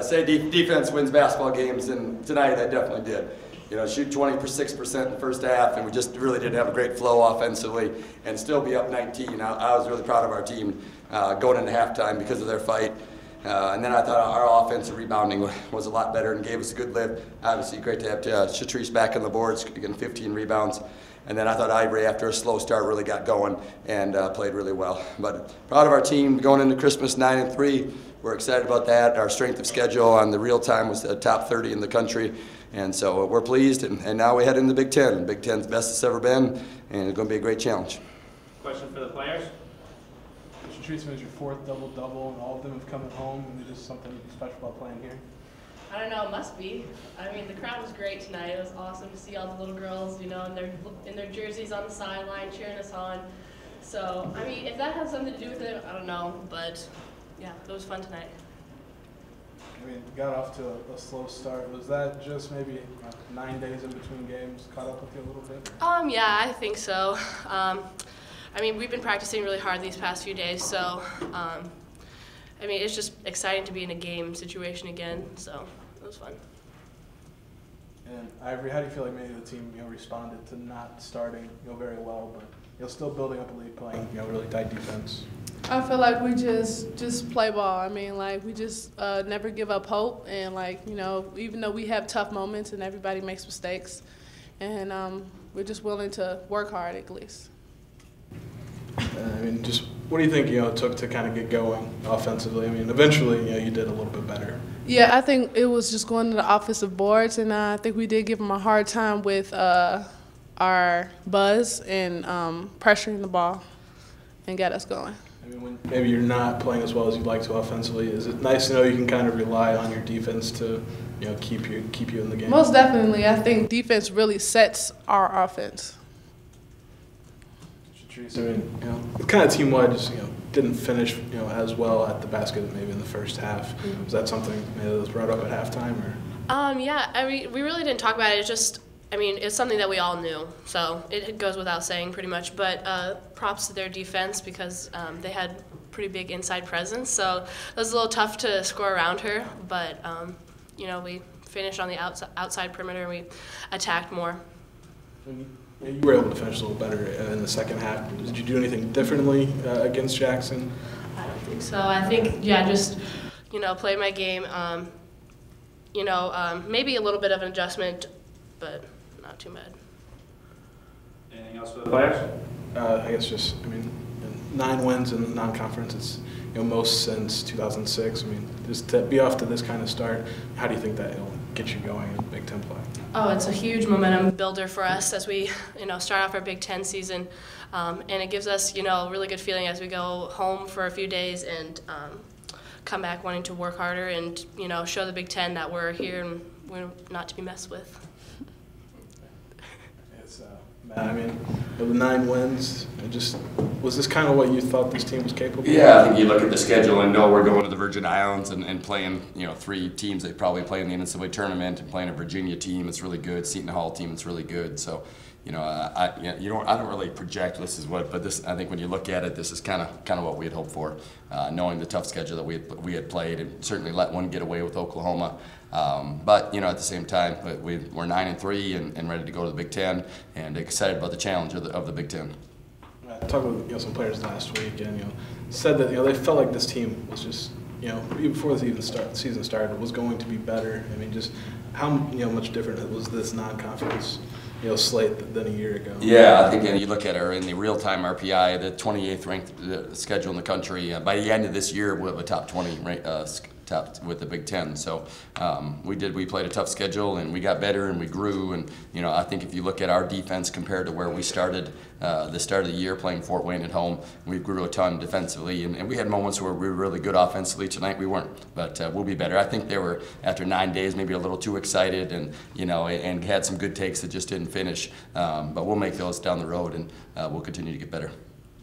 say defense wins basketball games, and tonight that definitely did. Shoot 26% in the first half, and we just really didn't have a great flow offensively, and still be up 19. I was really proud of our team going into halftime because of their fight. And then I thought our offensive rebounding was a lot better and gave us a good lift. Obviously, great to have Shatrice back on the boards, getting 15 rebounds. And then I thought Ivory, after a slow start, really got going and played really well. But proud of our team going into Christmas 9-3. We're excited about that. Our strength of schedule on the real time was the top 30 in the country. And so we're pleased. And now we head into the Big Ten. The Big Ten's best it's ever been, and it's going to be a great challenge. Question for the players? Shatrice was your fourth double-double, and all of them have come at home. And there's just something special about playing here. I don't know, it must be. I mean, the crowd was great tonight. It was awesome to see all the little girls, in their jerseys on the sideline cheering us on. So, I mean, if that has something to do with it, I don't know. But, yeah, it was fun tonight. I mean, got off to a slow start. Was that just maybe 9 days in between games caught up with you a little bit? Yeah, I think so. I mean, we've been practicing really hard these past few days, so, I mean, it's just exciting to be in a game situation again, so it was fun. And Ivory, how do you feel like maybe the team, responded to not starting, very well, but still building up a lead, playing, really tight defense? I feel like we just play ball. I mean, like, we just never give up hope, and even though we have tough moments and everybody makes mistakes, and we're just willing to work hard at least. I mean, just what do you think, it took to kind of get going offensively? I mean, eventually, you did a little bit better. Yeah, I think it was just going to the offensive boards, and I think we did give them a hard time with our buzz and pressuring the ball and got us going. I mean, when maybe you're not playing as well as you'd like to offensively, is it nice to know you can kind of rely on your defense to, keep you in the game? Most definitely. I think defense really sets our offense. I mean, kind of team-wide, just didn't finish, as well at the basket maybe in the first half. Mm-hmm. Was that something maybe that was brought up at halftime, or? Yeah, I mean, we really didn't talk about it. It's just, I mean, it's something that we all knew, so it goes without saying pretty much. But props to their defense because they had pretty big inside presence, so it was a little tough to score around her. But we finished on the outside perimeter and we attacked more. You were able to finish a little better in the second half. Did you do anything differently against Jackson? I don't think so. I think, yeah, just, play my game. Maybe a little bit of an adjustment, but not too bad. Anything else for the players? I guess just, 9 wins in non-conference. It's most since 2006. I mean, just to be off to this kind of start, how do you think that it'll get you going in Big Ten play? Oh, it's a huge momentum builder for us as we, start off our Big Ten season, and it gives us, a really good feeling as we go home for a few days and come back wanting to work harder and, show the Big Ten that we're here and we're not to be messed with. I mean, the 9 wins, was this kind of what you thought this team was capable of? Yeah, I think you look at the schedule and know we're going to the Virgin Islands and playing, 3 teams they probably play in the NCAA tournament and playing a Virginia team. It's really good. Seton Hall team, it's really good. So, I don't really project this is what, but this, I think when you look at it, this is kind of what we had hoped for, knowing the tough schedule that we had played and certainly let one get away with Oklahoma. But at the same time, we're 9-3 and ready to go to the Big Ten and excited about the challenge of the Big Ten. I talked with some players last week and said that they felt like this team was just even before the season started was going to be better. I mean, just how much different was this non-conference slate than a year ago? Yeah, I think you look at her in the real-time RPI, the 28th ranked schedule in the country. By the end of this year, we'll have a top 20 top with the Big Ten. So we played a tough schedule and we got better and we grew. And I think if you look at our defense compared to where we started the start of the year playing Fort Wayne at home, we grew a ton defensively. And we had moments where we were really good offensively. Tonight we weren't, but we'll be better. I think they were, after 9 days, maybe a little too excited and and had some good takes that just didn't finish. But we'll make those down the road and we'll continue to get better.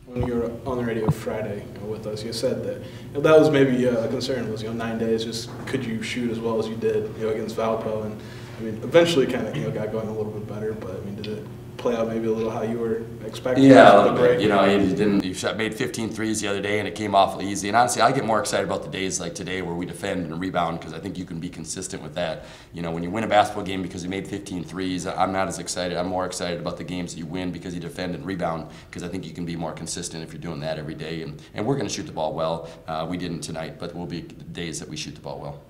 When you were on the radio Friday with us, you said that that was maybe a concern was 9 days. Just could you shoot as well as you did against Valpo, and eventually kind of got going a little bit better. But did it play out maybe a little how you were expecting? Yeah, a after little the bit. break? You know, you made 15 threes the other day, and it came awfully easy. And honestly, I get more excited about the days like today where we defend and rebound because I think you can be consistent with that. You know, when you win a basketball game because you made 15 threes, I'm not as excited. I'm more excited about the games that you win because you defend and rebound because I think you can be more consistent if you're doing that every day. And we're going to shoot the ball well. We didn't tonight, but we'll be days that we shoot the ball well.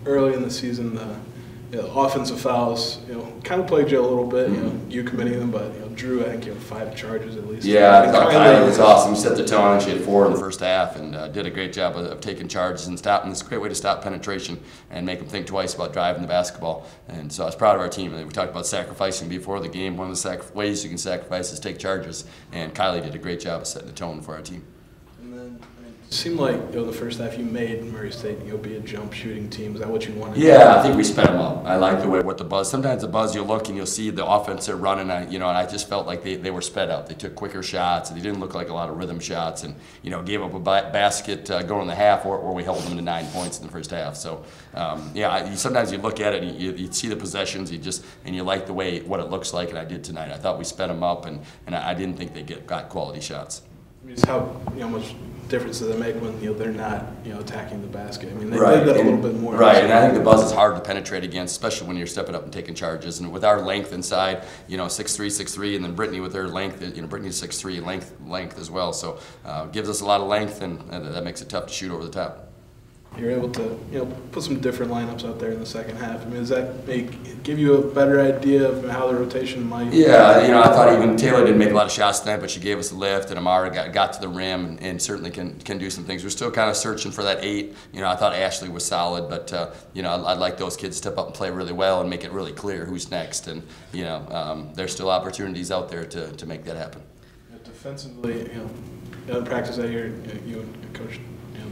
Early in the season, the offensive fouls, kind of plagued you a little bit. You committing them, but Drew, I think you had 5 charges at least. Yeah, I thought Kylie was awesome. She set the tone, and she had 4 in the first half, and did a great job of taking charges and stopping. It's a great way to stop penetration and make them think twice about driving the basketball. And so I was proud of our team. We talked about sacrificing before the game. One of the ways you can sacrifice is take charges, and Kylie did a great job of setting the tone for our team. It seemed like the first half you made Murray State be a jump shooting team. Is that what you wanted? Yeah, I think we sped them up. I like the way what the buzz. Sometimes the buzz you'll look and you'll see the offense they're running. And I just felt like they were sped up. They took quicker shots. They didn't look like a lot of rhythm shots, and gave up a basket going in the half, or we held them to 9 points in the first half. So sometimes you look at it and you see the possessions. And you like the way what it looks like. And I did tonight. I thought we sped them up, and I didn't think they got quality shots. Just how much difference does it make when they're not attacking the basket? I mean, they Right. did that a little bit more. Right, and I think the buzz is hard to penetrate against, especially when you're stepping up and taking charges. And with our length inside, 6'3", 6'3", and then Brittany with her length, Brittany's 6'3", and length as well. So gives us a lot of length, and that makes it tough to shoot over the top. You're able to put some different lineups out there in the second half. I mean, does that give you a better idea of how the rotation might? Yeah, I thought even Taylor didn't make a lot of shots tonight, but she gave us a lift, and Amara got to the rim and certainly can do some things. We're still kind of searching for that 8. I thought Ashley was solid, but I'd like those kids to step up and play really well and make it really clear who's next. And there's still opportunities out there to make that happen. Defensively, in practice that year, you and Coach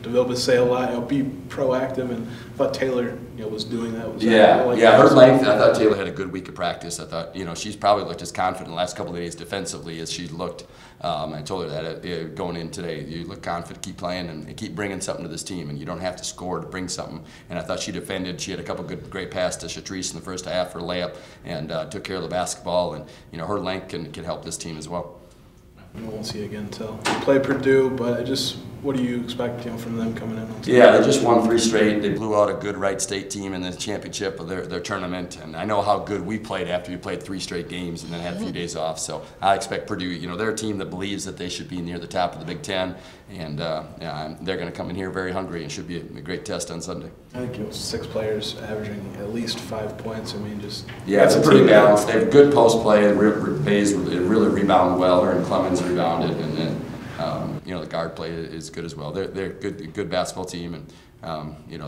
develop a say a lot, be proactive, and I thought Taylor, was doing that. Her length. I thought Taylor had a good week of practice. I thought, she's probably looked as confident the last couple of days defensively as she looked. I told her that going in today, you look confident, keep playing, and keep bringing something to this team, and you don't have to score to bring something. And I thought she defended. She had a couple great passes to Shatrice in the first half for a layup, and took care of the basketball. And her length can help this team as well. We won't see again until we play Purdue, but what do you expect from them coming in? Yeah, they just won 3 straight. They blew out a good Wright State team in the championship of their tournament, and I know how good we played after we played 3 straight games and then had a few days off. So I expect Purdue. They're a team that believes that they should be near the top of the Big Ten, and they're going to come in here very hungry and should be a great test on Sunday. I think 6 players averaging at least 5 points. I mean, it's a pretty balanced. They have good post play. Bayes really rebounded well. Her and Clemens rebounded, and then the guard play is good as well. They're a good basketball team, and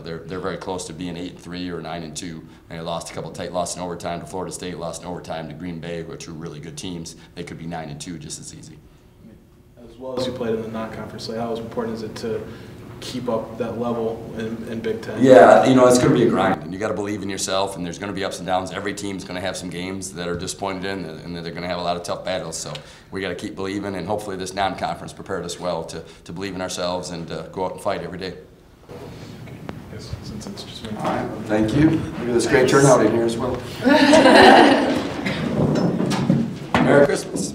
they're very close to being 8-3 or 9-2. They lost a couple lost in overtime to Florida State, lost in overtime to Green Bay, which are really good teams. They could be 9-2 just as easy. As well as you played in the non-conference, how important is it to keep up that level in Big Ten? Yeah, it's going to be a grind, and you got to believe in yourself, and there's going to be ups and downs. Every team's going to have some games that are disappointed in, and they're going to have a lot of tough battles. So we got to keep believing, and hopefully this non-conference prepared us well to believe in ourselves and go out and fight every day. Since it's just all right, well, thank you. Look at this great turnout in here as well. Merry Christmas.